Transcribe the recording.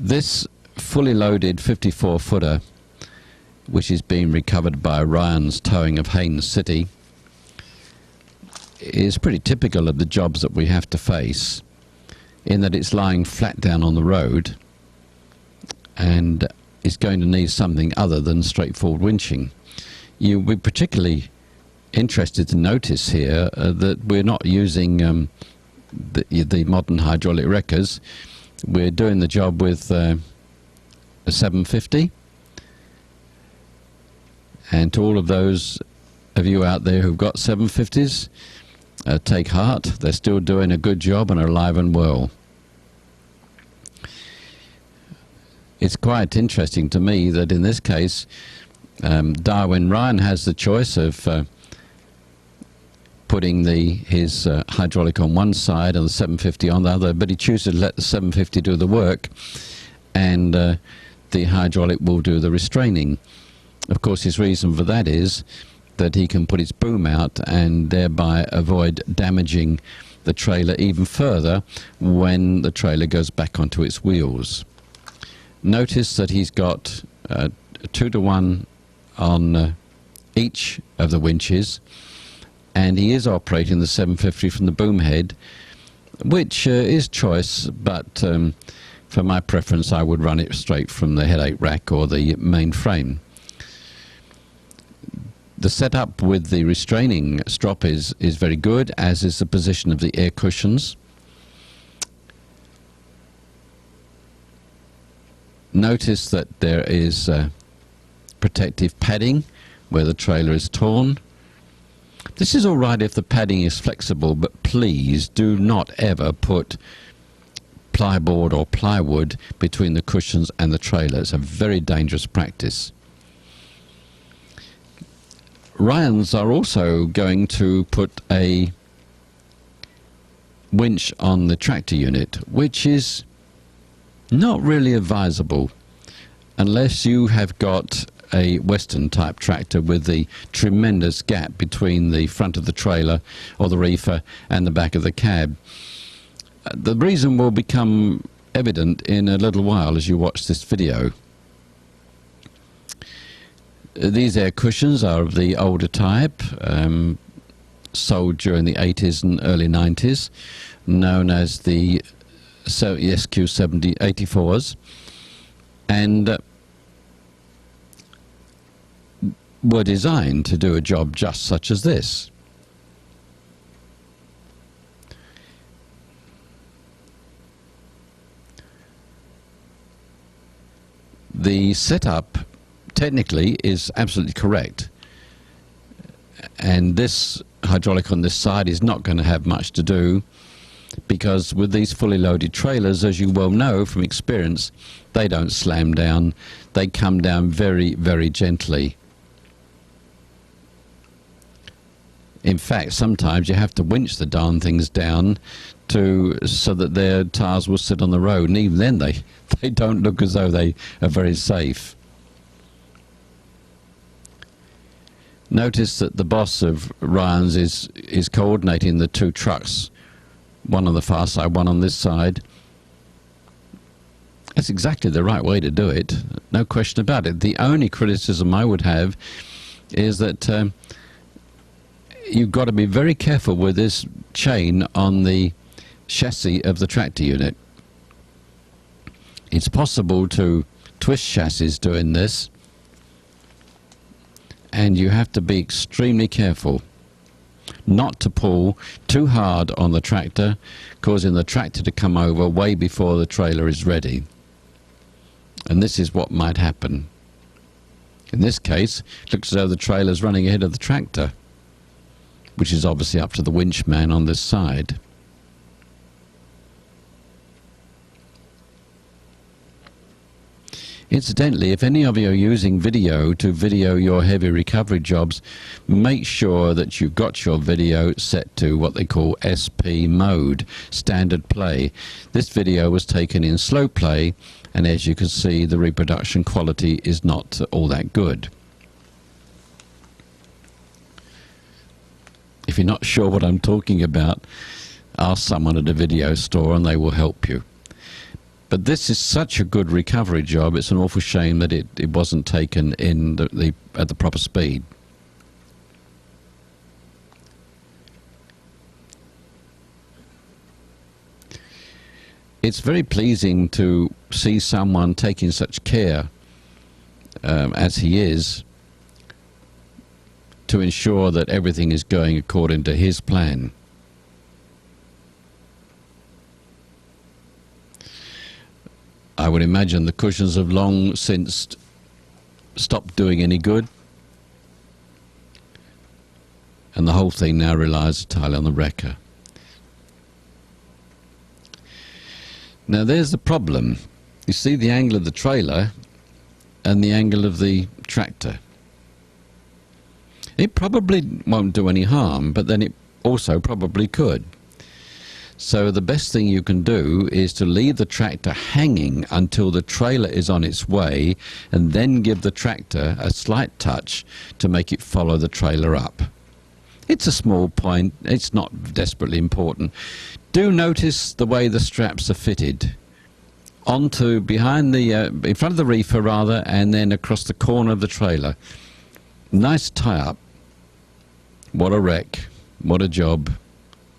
This fully loaded 54-footer, which is being recovered by Ryan's Towing of Haines City, is pretty typical of the jobs that we have to face, in that it's lying flat down on the road and is going to need something other than straightforward winching. You'll be particularly interested to notice here that we're not using the modern hydraulic wreckers. We're doing the job with a 750. And to all of those of you out there who've got 750s, take heart. They're still doing a good job and are alive and well. It's quite interesting to me that in this case, Ryan has the choice of putting his hydraulic on one side and the 750 on the other, but he chooses to let the 750 do the work, and the hydraulic will do the restraining. Of course, his reason for that is that he can put his boom out and thereby avoid damaging the trailer even further when the trailer goes back onto its wheels. Notice that he's got 2-to-1 on each of the winches, and he is operating the 750 from the boom head, which is choice, but for my preference I would run it straight from the headache rack or the main frame. The setup with the restraining strop is very good, as is the position of the air cushions. Notice that there is protective padding where the trailer is torn. This is alright if the padding is flexible, but please do not ever put plyboard or plywood between the cushions and the trailer. It's a very dangerous practice. Ryan's are also going to put a winch on the tractor unit, which is not really advisable unless you have got a Western type tractor with the tremendous gap between the front of the trailer or the reefer and the back of the cab. The reason will become evident in a little while as you watch this video. These air cushions are of the older type, sold during the 80s and early 90s, known as the SQ-84s, and were designed to do a job just such as this. The setup technically is absolutely correct, and this hydraulic on this side is not going to have much to do, because with these fully loaded trailers, as you well know from experience, they don't slam down. They come down very, very gently. In fact, sometimes you have to winch the darn things down so that their tires will sit on the road, and even then they don't look as though they are very safe. Notice that the boss of Ryan's is coordinating the two trucks, one on the far side, one on this side. That's exactly the right way to do it, no question about it. The only criticism I would have is that you've got to be very careful with this chain on the chassis of the tractor unit. It's possible to twist chassis doing this, and you have to be extremely careful not to pull too hard on the tractor, causing the tractor to come over way before the trailer is ready. And this is what might happen. In this case, it looks as though the trailer's running ahead of the tractor, which is obviously up to the winch man on this side. Incidentally, if any of you are using video to video your heavy recovery jobs, make sure that you've got your video set to what they call SP mode, standard play. This video was taken in slow play, and as you can see, the reproduction quality is not all that good. If you're not sure what I'm talking about, ask someone at a video store and they will help you. But this is such a good recovery job, it's an awful shame that it wasn't taken in at the proper speed. It's very pleasing to see someone taking such care as he is to ensure that everything is going according to his plan. I would imagine the cushions have long since stopped doing any good, and the whole thing now relies entirely on the wrecker. Now there's the problem. You see the angle of the trailer and the angle of the tractor. It probably won't do any harm, but then it also probably could. So the best thing you can do is to leave the tractor hanging until the trailer is on its way, and then give the tractor a slight touch to make it follow the trailer up. It's a small point, it's not desperately important. Do notice the way the straps are fitted onto behind the in front of the reefer rather, and then across the corner of the trailer. Nice tie up. What a wreck, what a job.